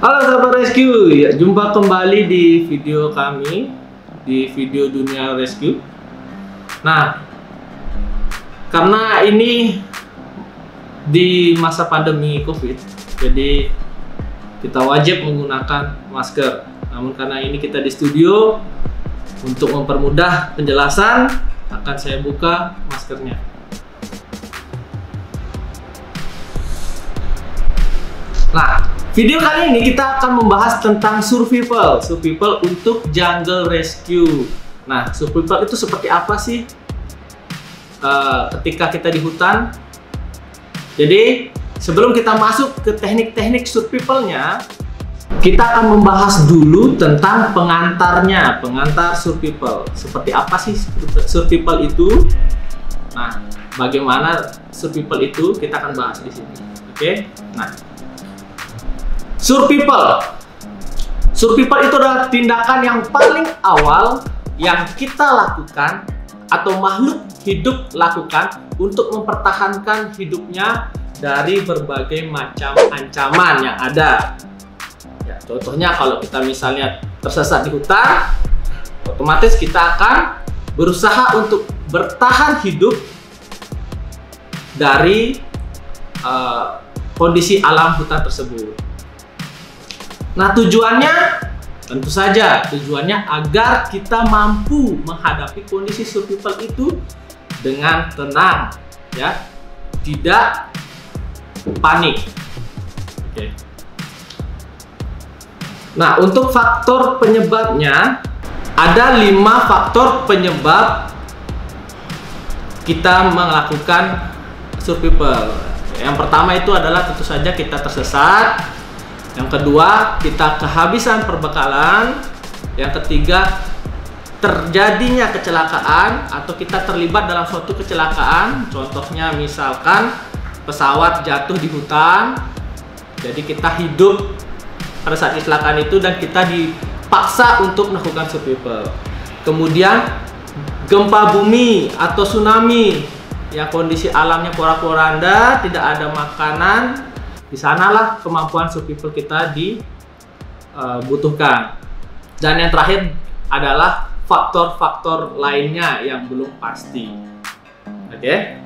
Halo sahabat rescue, ya, jumpa kembali di video kami, di video dunia rescue. Nah, karena ini di masa pandemi COVID, jadi kita wajib menggunakan masker. Namun karena ini kita di studio, untuk mempermudah penjelasan, akan saya buka maskernya. Nah, video kali ini kita akan membahas tentang survival untuk jungle rescue. Nah, survival itu seperti apa sih ketika kita di hutan? Jadi, sebelum kita masuk ke teknik-teknik survivalnya, kita akan membahas dulu tentang pengantarnya, pengantar survival. Seperti apa sih survival itu? Nah, bagaimana survival itu kita akan bahas di sini. Oke? Nah, Survival itu adalah tindakan yang paling awal yang kita lakukan atau makhluk hidup lakukan untuk mempertahankan hidupnya dari berbagai macam ancaman yang ada. Ya, contohnya kalau kita misalnya tersesat di hutan, otomatis kita akan berusaha untuk bertahan hidup dari kondisi alam hutan tersebut. Nah, tujuannya tentu saja agar kita mampu menghadapi kondisi survival itu dengan tenang, ya, tidak panik. Oke. Nah, untuk faktor penyebabnya ada 5 faktor penyebab kita melakukan survival. Yang pertama itu adalah tentu saja kita tersesat. Yang kedua, kita kehabisan perbekalan. Yang ketiga, terjadinya kecelakaan atau kita terlibat dalam suatu kecelakaan. Contohnya misalkan pesawat jatuh di hutan. Jadi kita hidup pada saat kecelakaan itu dan kita dipaksa untuk melakukan survival. Kemudian gempa bumi atau tsunami, yang kondisi alamnya porak-poranda, tidak ada makanan. Di sanalah kemampuan survival kita dibutuhkan. Dan yang terakhir adalah faktor-faktor lainnya yang belum pasti. Oke.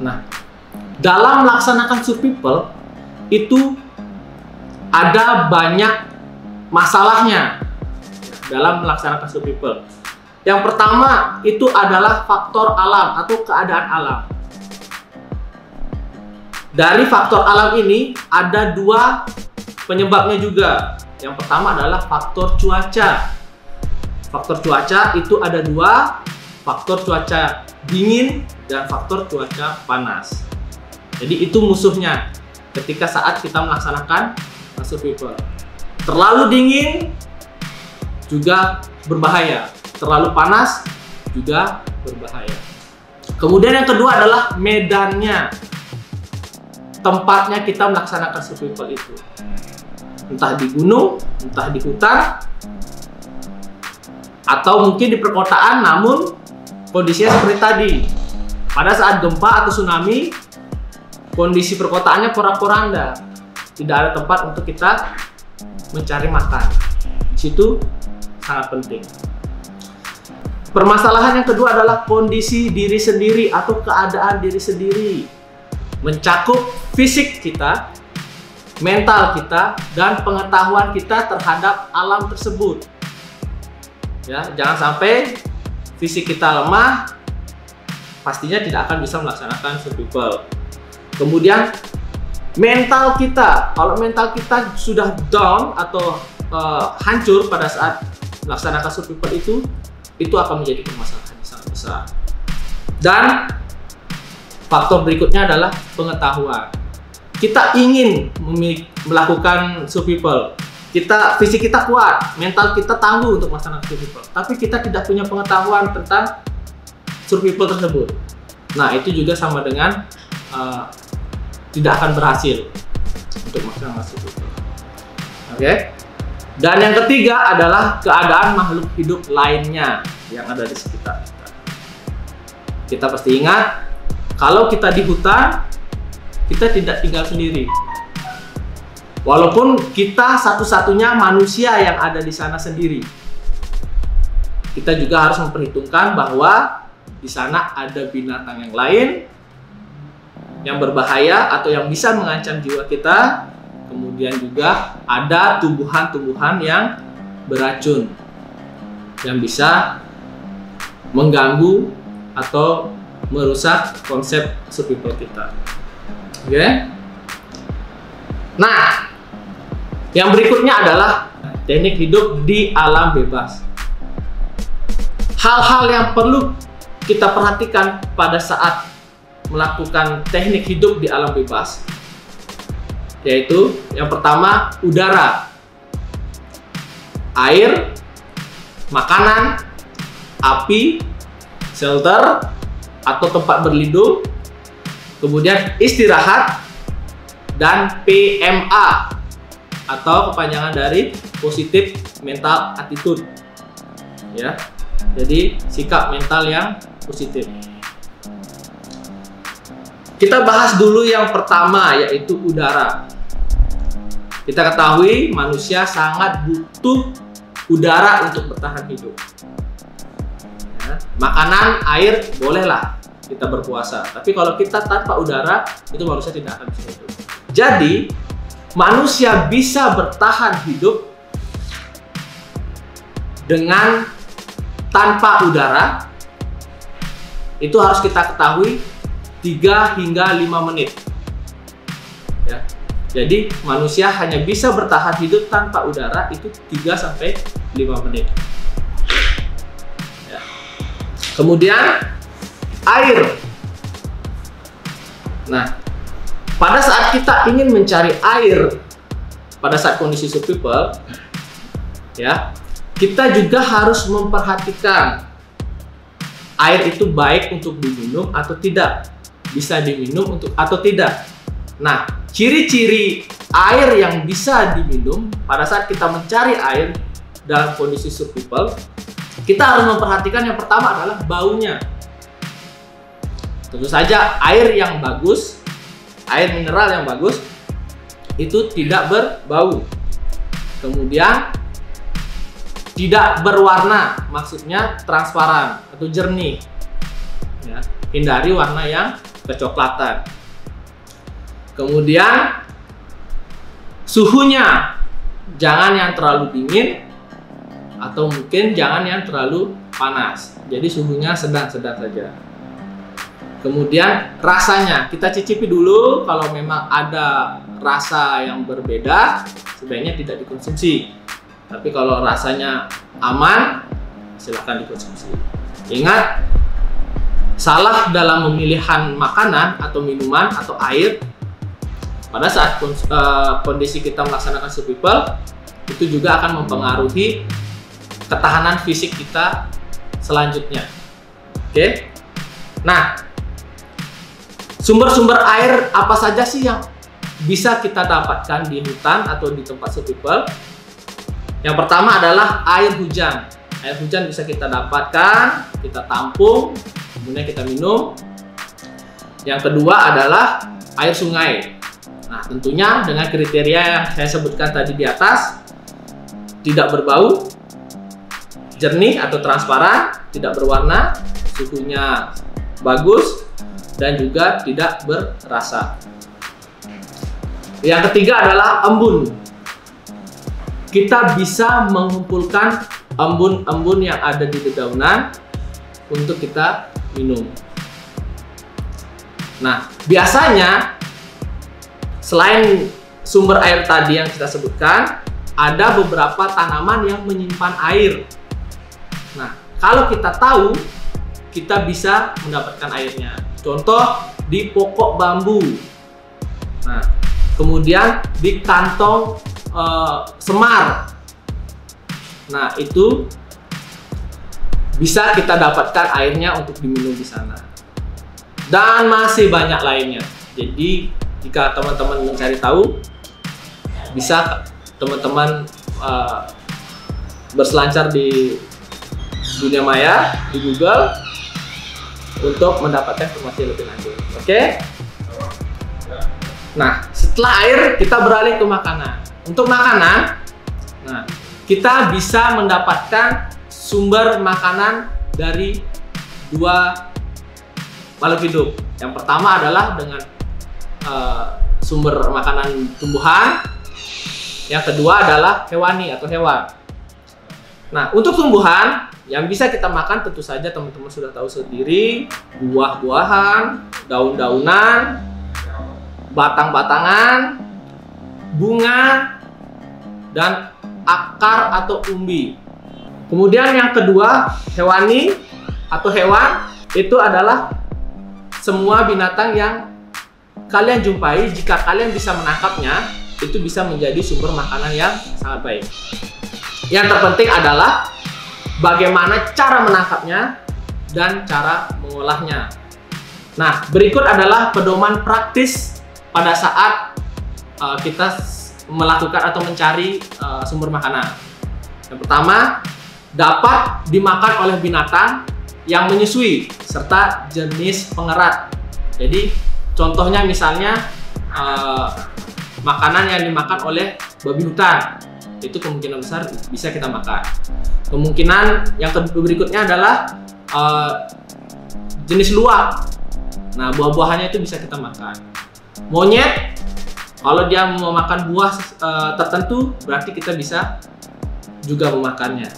Nah, dalam melaksanakan survival itu ada banyak masalahnya dalam melaksanakan survival. Yang pertama itu adalah faktor alam atau keadaan alam. Dari faktor alam ini ada 2 penyebabnya juga. Yang pertama adalah faktor cuaca. Faktor cuaca itu ada 2, faktor cuaca dingin dan faktor cuaca panas. Jadi itu musuhnya ketika saat kita melaksanakan survival. Terlalu dingin juga berbahaya, terlalu panas juga berbahaya. Kemudian yang kedua adalah medannya. Tempatnya kita melaksanakan survival itu, entah di gunung, entah di hutan, atau mungkin di perkotaan, namun kondisinya seperti tadi. Pada saat gempa atau tsunami, kondisi perkotaannya porak-poranda, tidak ada tempat untuk kita mencari makan. Di situ sangat penting. Permasalahan yang kedua adalah kondisi diri sendiri atau keadaan diri sendiri, mencakup fisik kita, mental kita, dan pengetahuan kita terhadap alam tersebut. Ya, jangan sampai fisik kita lemah, pastinya tidak akan bisa melaksanakan survival. Kemudian mental kita, kalau mental kita sudah down atau hancur pada saat melaksanakan survival itu akan menjadi permasalahan yang sangat besar. Dan faktor berikutnya adalah pengetahuan. Kita ingin melakukan survival. Fisik kita kuat, mental kita tangguh untuk melaksanakan survival. Tapi kita tidak punya pengetahuan tentang survival tersebut. Nah, itu juga sama dengan tidak akan berhasil untuk melaksanakan survival. Oke. Dan yang ketiga adalah keadaan makhluk hidup lainnya yang ada di sekitar kita. Kita pasti ingat, kalau kita di hutan, kita tidak tinggal sendiri. Walaupun kita satu-satunya manusia yang ada di sana sendiri, kita juga harus memperhitungkan bahwa di sana ada binatang yang lain yang berbahaya atau yang bisa mengancam jiwa kita. Kemudian juga ada tumbuhan-tumbuhan yang beracun yang bisa mengganggu atau merusak konsep survival kita. Oke? Nah, yang berikutnya adalah teknik hidup di alam bebas. Hal-hal yang perlu kita perhatikan pada saat melakukan teknik hidup di alam bebas, yaitu yang pertama udara, air, makanan, api, shelter atau tempat berlindung, kemudian istirahat, dan PMA atau kepanjangan dari positive mental attitude, ya. Jadi sikap mental yang positif. Kita bahas dulu yang pertama, yaitu udara. Kita ketahui manusia sangat butuh udara untuk bertahan hidup. Ya, makanan, air bolehlah kita berpuasa, tapi kalau kita tanpa udara, itu manusia tidak akan bisa hidup. Jadi manusia bisa bertahan hidup dengan tanpa udara, itu harus kita ketahui 3 hingga 5 menit. Ya. Jadi manusia hanya bisa bertahan hidup tanpa udara itu 3 sampai 5 menit. Ya. Kemudian air. Nah, pada saat kita ingin mencari air, pada saat kondisi survival, ya, kita juga harus memperhatikan air itu baik untuk diminum atau tidak, bisa diminum atau tidak. Nah, ciri-ciri air yang bisa diminum pada saat kita mencari air dalam kondisi survival, kita harus memperhatikan yang pertama adalah baunya. Tentu saja air yang bagus, air mineral yang bagus, itu tidak berbau. Kemudian tidak berwarna, maksudnya transparan atau jernih. Ya, hindari warna yang kecoklatan. Kemudian suhunya jangan yang terlalu dingin atau mungkin jangan yang terlalu panas. Jadi suhunya sedang-sedang saja. Kemudian rasanya kita cicipi dulu, kalau memang ada rasa yang berbeda sebaiknya tidak dikonsumsi. Tapi kalau rasanya aman, silahkan dikonsumsi. Ingat, salah dalam pemilihan makanan atau minuman atau air pada saat kondisi kita melaksanakan survival, itu juga akan mempengaruhi ketahanan fisik kita selanjutnya. Oke? Nah, sumber-sumber air apa saja sih yang bisa kita dapatkan di hutan atau di tempat survival? Yang pertama adalah air hujan. Air hujan bisa kita dapatkan, kita tampung, kemudian kita minum. Yang kedua adalah air sungai. Nah, tentunya dengan kriteria yang saya sebutkan tadi di atas, tidak berbau, jernih atau transparan, tidak berwarna, suhunya bagus, dan juga tidak berrasa. Yang ketiga adalah embun. Kita bisa mengumpulkan embun-embun yang ada di dedaunan untuk kita minum. Nah, biasanya selain sumber air tadi yang kita sebutkan, ada beberapa tanaman yang menyimpan air. Nah, kalau kita tahu, kita bisa mendapatkan airnya. Contoh di pokok bambu. Nah, kemudian di kantong semar. Nah, itu bisa kita dapatkan airnya untuk diminum di sana. Dan masih banyak lainnya. Jadi, jika teman-teman mencari tahu, bisa teman-teman berselancar di dunia maya, di Google, untuk mendapatkan informasi lebih lanjut. Oke? Nah, setelah air kita beralih ke makanan. Untuk makanan, nah, kita bisa mendapatkan sumber makanan dari dua makhluk hidup. Yang pertama adalah dengan sumber makanan tumbuhan. Yang kedua adalah hewani atau hewan. Nah, untuk tumbuhan yang bisa kita makan tentu saja teman-teman sudah tahu sendiri, buah-buahan, daun-daunan, batang-batangan, bunga, dan akar atau umbi. Kemudian yang kedua, hewani atau hewan, itu adalah semua binatang yang kalian jumpai. Jika kalian bisa menangkapnya, itu bisa menjadi sumber makanan yang sangat baik. Yang terpenting adalah bagaimana cara menangkapnya dan cara mengolahnya. Nah, berikut adalah pedoman praktis pada saat kita melakukan atau mencari sumber makanan. Yang pertama, dapat dimakan oleh binatang yang menyusui serta jenis pengerat. Jadi contohnya misalnya makanan yang dimakan oleh babi hutan, itu kemungkinan besar bisa kita makan. Kemungkinan yang berikutnya adalah jenis luwak. Nah, buah-buahannya itu bisa kita makan. Monyet, kalau dia mau makan buah tertentu, berarti kita bisa juga memakannya.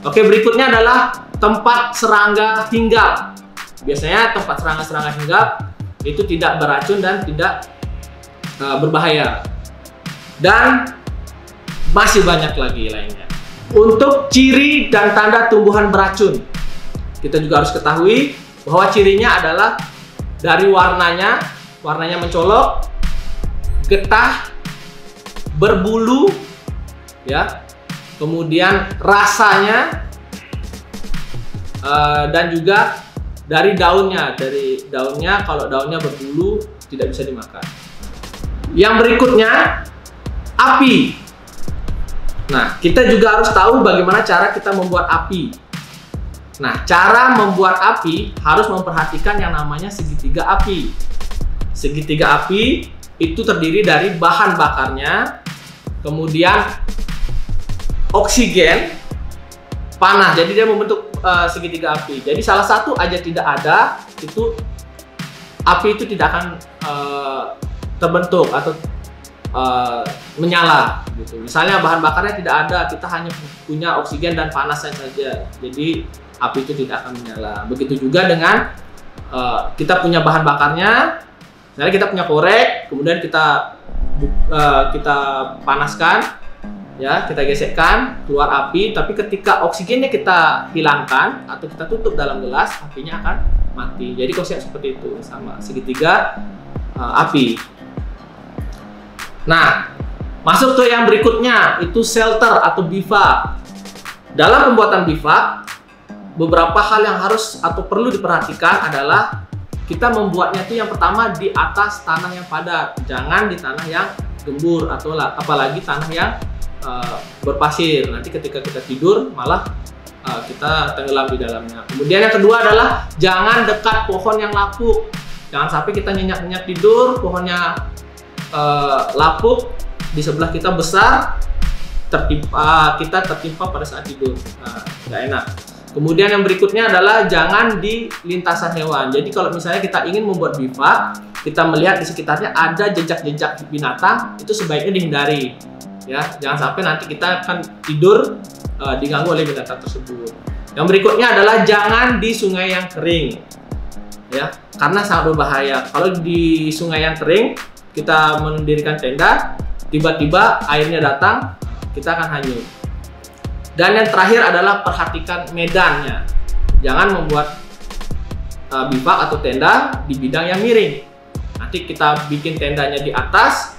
Oke, berikutnya adalah tempat serangga hinggap. Biasanya tempat serangga hinggap itu tidak beracun dan tidak berbahaya. Dan masih banyak lagi lainnya. Untuk ciri dan tanda tumbuhan beracun, kita juga harus ketahui bahwa cirinya adalah dari warnanya mencolok, getah, berbulu, ya, kemudian rasanya, dan juga dari daunnya. Dari daunnya, kalau daunnya berbulu tidak bisa dimakan. Yang berikutnya, api. Nah, kita juga harus tahu bagaimana cara kita membuat api. Nah, cara membuat api harus memperhatikan yang namanya segitiga api. Segitiga api itu terdiri dari bahan bakarnya, kemudian oksigen, panas. Jadi dia membentuk segitiga api. Jadi salah satu aja tidak ada, itu api itu tidak akan terbentuk atau menyala gitu. Misalnya bahan bakarnya tidak ada, kita hanya punya oksigen dan panasnya saja, jadi api itu tidak akan menyala. Begitu juga dengan kita punya bahan bakarnya, misalnya kita punya korek, kemudian kita panaskan, ya, kita gesekkan, keluar api, tapi ketika oksigennya kita hilangkan atau kita tutup dalam gelas, apinya akan mati. Jadi konsep seperti itu sama segitiga api. Nah, masuk ke yang berikutnya, itu shelter atau bivak. Dalam pembuatan bivak, beberapa hal yang harus atau perlu diperhatikan adalah kita membuatnya itu yang pertama di atas tanah yang padat, jangan di tanah yang gembur atau apalagi tanah yang berpasir. Nanti ketika kita tidur malah kita tenggelam di dalamnya. Kemudian yang kedua adalah jangan dekat pohon yang lapuk. Jangan sampai kita nyenyak-nyenyak tidur, pohonnya lapuk, di sebelah kita besar, kita tertimpa pada saat tidur. Nah, nggak enak. Kemudian yang berikutnya adalah jangan di lintasan hewan. Jadi kalau misalnya kita ingin membuat bivak, kita melihat di sekitarnya ada jejak-jejak binatang, itu sebaiknya dihindari. Ya, jangan sampai nanti kita akan tidur diganggu oleh binatang tersebut. Yang berikutnya adalah jangan di sungai yang kering, ya, karena sangat berbahaya. Kalau di sungai yang kering kita mendirikan tenda, tiba-tiba airnya datang, kita akan hanyut. Dan yang terakhir adalah perhatikan medannya. Jangan membuat bivak atau tenda di bidang yang miring. Nanti kita bikin tendanya di atas,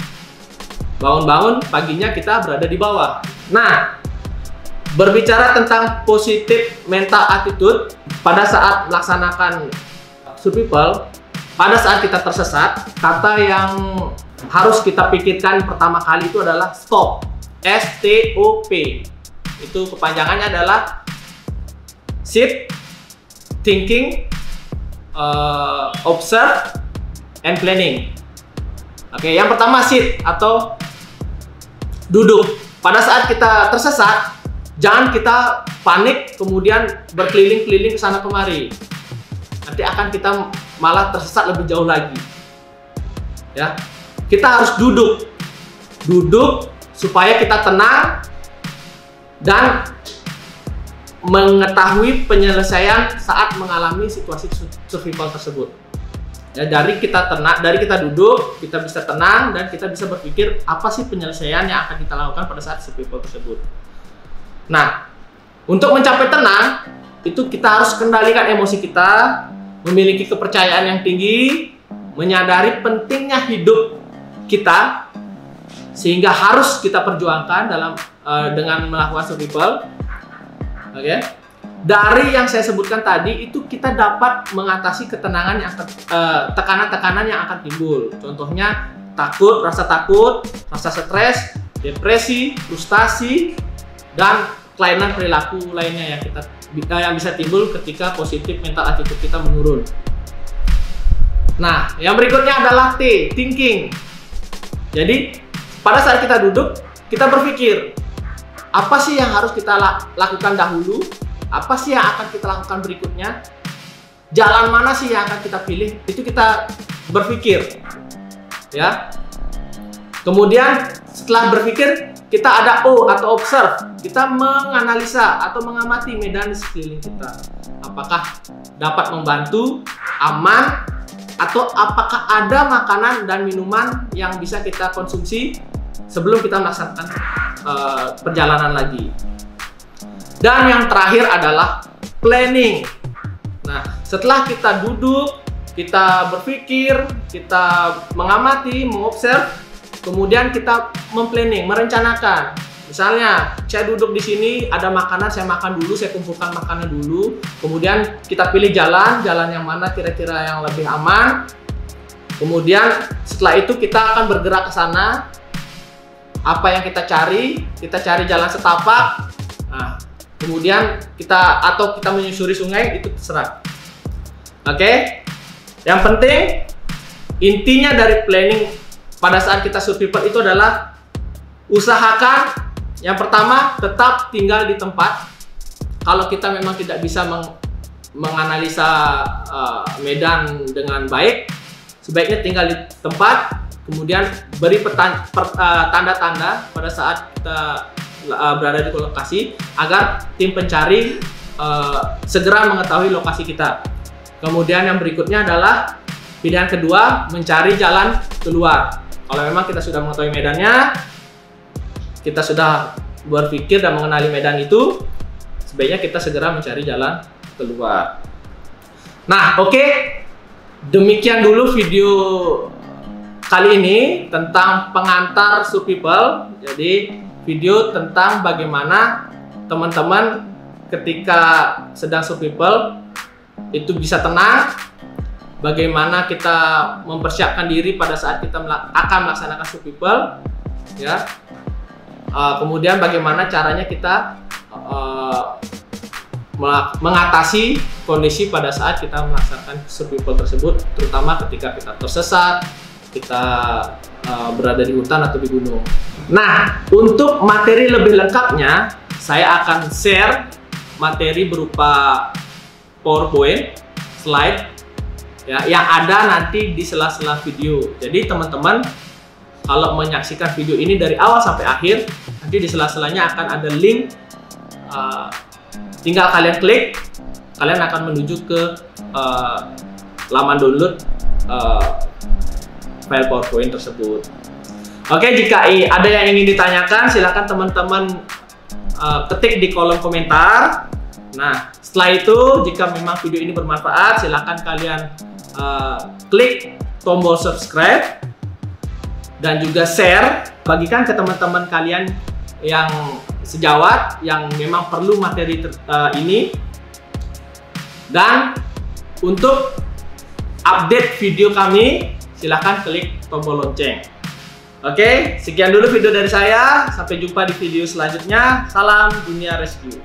bangun-bangun paginya kita berada di bawah. Nah, berbicara tentang positif mental attitude pada saat melaksanakan survival, pada saat kita tersesat, kata yang harus kita pikirkan pertama kali itu adalah stop. STOP. Itu kepanjangannya adalah sit, thinking, observe, and planning. Oke, yang pertama sit atau duduk. Pada saat kita tersesat, jangan kita panik kemudian berkeliling-keliling ke sana kemari. Nanti akan kita malah tersesat lebih jauh lagi. Ya, kita harus duduk supaya kita tenang dan mengetahui penyelesaian saat mengalami situasi survival tersebut. Ya, dari kita duduk, kita bisa tenang dan kita bisa berpikir apa sih penyelesaian yang akan kita lakukan pada saat survival tersebut. Nah, untuk mencapai tenang, itu kita harus kendalikan emosi kita, memiliki kepercayaan yang tinggi, menyadari pentingnya hidup kita, sehingga harus kita perjuangkan dengan melakukan survival. Oke. Dari yang saya sebutkan tadi, itu kita dapat mengatasi tekanan yang akan timbul. Contohnya rasa takut, rasa stres, depresi, frustasi, dan kelainan perilaku lainnya yang bisa timbul ketika positif mental attitude kita menurun. Nah, yang berikutnya adalah T, thinking. Jadi, pada saat kita duduk, kita berpikir, apa sih yang harus kita lakukan dahulu? Apa sih yang akan kita lakukan berikutnya? Jalan mana sih yang akan kita pilih? Itu kita berpikir, ya. Kemudian setelah berpikir, kita ada O atau observe. Kita menganalisa atau mengamati medan di sekeliling kita. Apakah dapat membantu, aman, atau apakah ada makanan dan minuman yang bisa kita konsumsi sebelum kita melaksanakan perjalanan lagi. Dan yang terakhir adalah planning. Nah, setelah kita duduk, kita berpikir, kita mengamati, mengobserv, kemudian kita memplanning, merencanakan. Misalnya, saya duduk di sini, ada makanan, saya makan dulu, saya kumpulkan makanan dulu. Kemudian kita pilih jalan yang mana kira-kira yang lebih aman. Kemudian setelah itu kita akan bergerak ke sana. Apa yang kita cari jalan setapak. Nah, kemudian kita menyusuri sungai, itu terserah. Oke. Yang penting intinya dari planning pada saat kita survival itu adalah usahakan yang pertama tetap tinggal di tempat. Kalau kita memang tidak bisa menganalisa medan dengan baik, sebaiknya tinggal di tempat. Kemudian beri tanda-tanda pada saat kita berada di lokasi agar tim pencari segera mengetahui lokasi kita. Kemudian yang berikutnya adalah pilihan kedua, mencari jalan keluar. Kalau memang kita sudah mengetahui medannya, kita sudah berpikir dan mengenali medan itu, sebaiknya kita segera mencari jalan keluar. Nah, oke. Demikian dulu video kali ini tentang pengantar survival. Jadi video tentang bagaimana teman-teman ketika sedang survival itu bisa tenang, bagaimana kita mempersiapkan diri pada saat kita akan melaksanakan survival, ya. Kemudian bagaimana caranya kita mengatasi kondisi pada saat kita melaksanakan survival tersebut, terutama ketika kita tersesat, kita berada di hutan atau di gunung. Nah, untuk materi lebih lengkapnya, saya akan share materi berupa PowerPoint, slide, ya, yang ada nanti di sela-sela video. Jadi teman-teman, kalau menyaksikan video ini dari awal sampai akhir, nanti di sela-selanya akan ada link. Tinggal kalian klik, kalian akan menuju ke laman download file PowerPoint tersebut. Oke, jika ada yang ingin ditanyakan, silakan teman-teman ketik di kolom komentar. Nah, setelah itu, jika memang video ini bermanfaat, silakan kalian klik tombol subscribe dan juga share, bagikan ke teman-teman kalian yang sejawat, yang memang perlu materi ini. Dan untuk update video kami, silahkan klik tombol lonceng. Oke, sekian dulu video dari saya. Sampai jumpa di video selanjutnya. Salam Dunia Rescue.